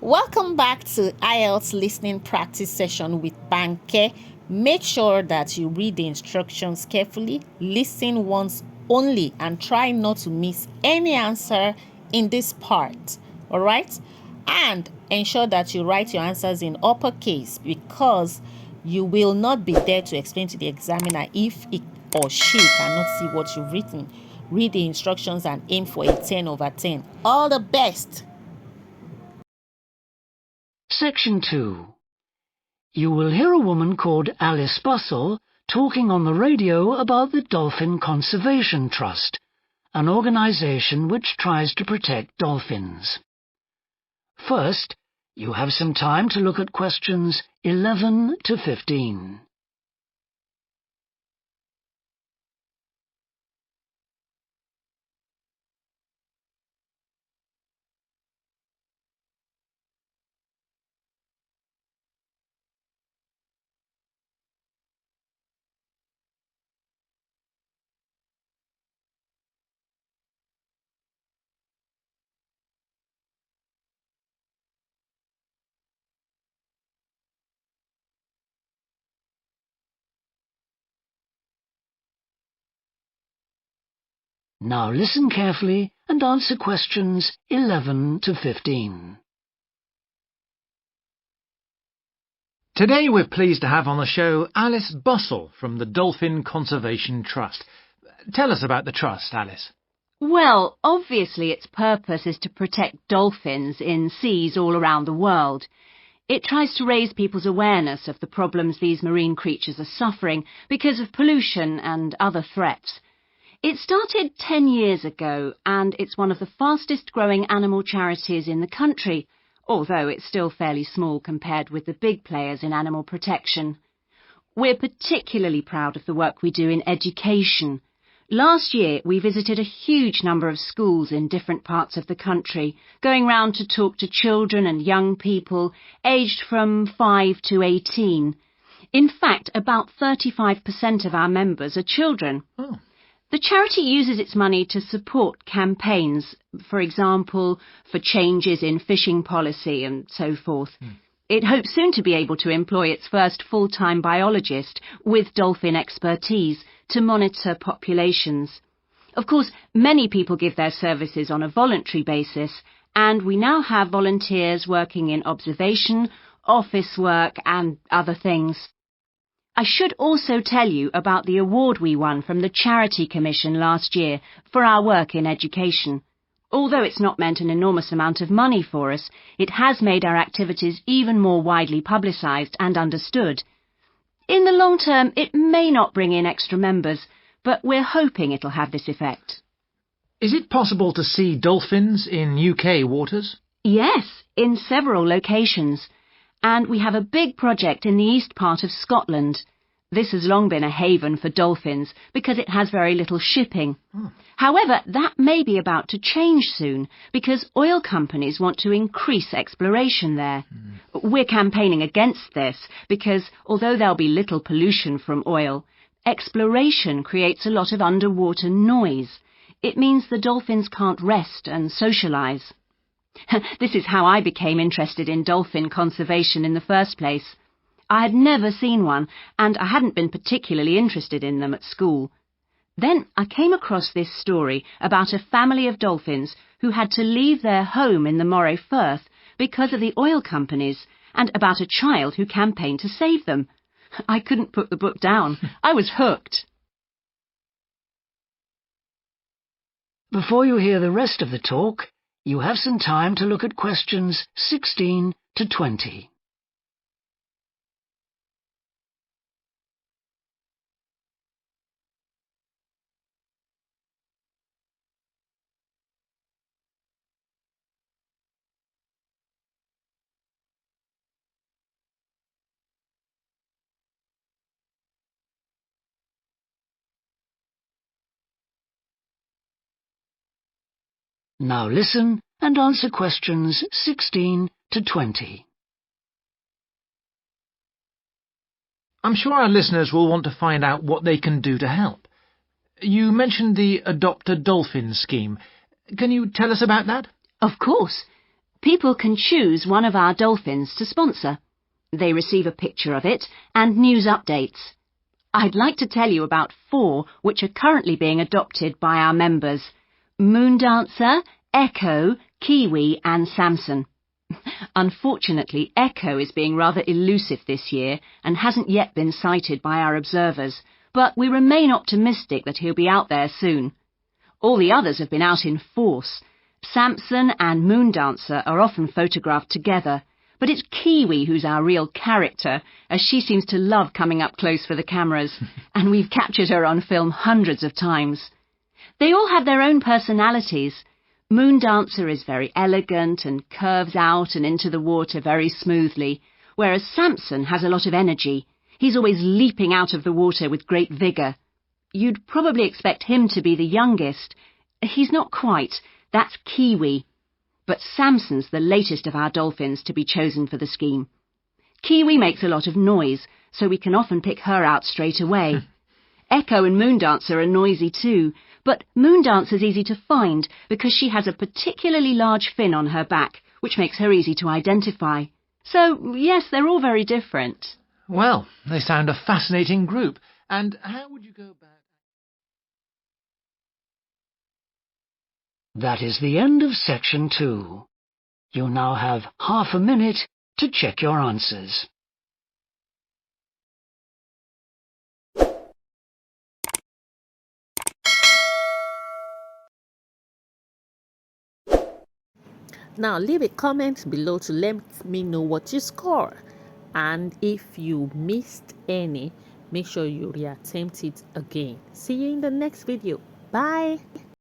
Welcome back to IELTS listening practice session with Banke. Make sure that you read the instructions carefully, listen once only, and try not to miss any answer in this part. Alright? And ensure that you write your answers in uppercase because you will not be there to explain to the examiner if he or she cannot see what you've written. Read the instructions and aim for a 10 over 10. All the best! Section 2. You will hear a woman called Alice Bustle talking on the radio about the Dolphin Conservation Trust, an organisation which tries to protect dolphins. First, you have some time to look at questions 11 to 15. Now listen carefully and answer questions 11 to 15. Today we're pleased to have on the show Alice Bustle from the Dolphin Conservation Trust. Tell us about the trust, Alice. Well, obviously its purpose is to protect dolphins in seas all around the world. It tries to raise people's awareness of the problems these marine creatures are suffering because of pollution and other threats. It started 10 years ago, and it's one of the fastest growing animal charities in the country, although it's still fairly small compared with the big players in animal protection. We're particularly proud of the work we do in education. Last year, we visited a huge number of schools in different parts of the country, going round to talk to children and young people aged from 5 to 18. In fact, about 35% of our members are children. Oh. The charity uses its money to support campaigns, for example, for changes in fishing policy and so forth. It hopes soon to be able to employ its first full-time biologist with dolphin expertise to monitor populations. Of course, many people give their services on a voluntary basis, and we now have volunteers working in observation, office work and other things. I should also tell you about the award we won from the Charity Commission last year for our work in education. Although it's not meant an enormous amount of money for us, it has made our activities even more widely publicised and understood. In the long term, it may not bring in extra members, but we're hoping it'll have this effect. Is it possible to see dolphins in UK waters? Yes, in several locations. And we have a big project in the east part of Scotland. This has long been a haven for dolphins because it has very little shipping. However, that may be about to change soon because oil companies want to increase exploration there. We're campaigning against this because although there'll be little pollution from oil, exploration creates a lot of underwater noise. It means the dolphins can't rest and socialise. This is how I became interested in dolphin conservation in the first place. I had never seen one, and I hadn't been particularly interested in them at school. Then I came across this story about a family of dolphins who had to leave their home in the Moray Firth because of the oil companies, and about a child who campaigned to save them. I couldn't put the book down. I was hooked. Before you hear the rest of the talk, you have some time to look at questions 16 to 20. Now listen and answer questions 16 to 20. I'm sure our listeners will want to find out what they can do to help. You mentioned the Adopt a Dolphin scheme. Can you tell us about that? Of course. People can choose one of our dolphins to sponsor. They receive a picture of it and news updates. I'd like to tell you about 4 which are currently being adopted by our members: Moondancer, Echo, Kiwi and Samson. Unfortunately, Echo is being rather elusive this year and hasn't yet been sighted by our observers, but we remain optimistic that he'll be out there soon. All the others have been out in force. Samson and Moondancer are often photographed together, but it's Kiwi who's our real character, as she seems to love coming up close for the cameras, and we've captured her on film hundreds of times. They all have their own personalities. Moondancer is very elegant and curves out and into the water very smoothly, whereas Samson has a lot of energy. He's always leaping out of the water with great vigour. You'd probably expect him to be the youngest. He's not quite. That's Kiwi. But Samson's the latest of our dolphins to be chosen for the scheme. Kiwi makes a lot of noise, so we can often pick her out straight away. Echo and Moondancer are noisy too, but Moondancer's easy to find because she has a particularly large fin on her back, which makes her easy to identify. So, yes, they're all very different. Well, they sound a fascinating group. And how would you go about... That is the end of section 2. You now have half a minute to check your answers. Now leave a comment below to let me know what you score, and if you missed any, make sure you reattempt it again. See you in the next video. Bye.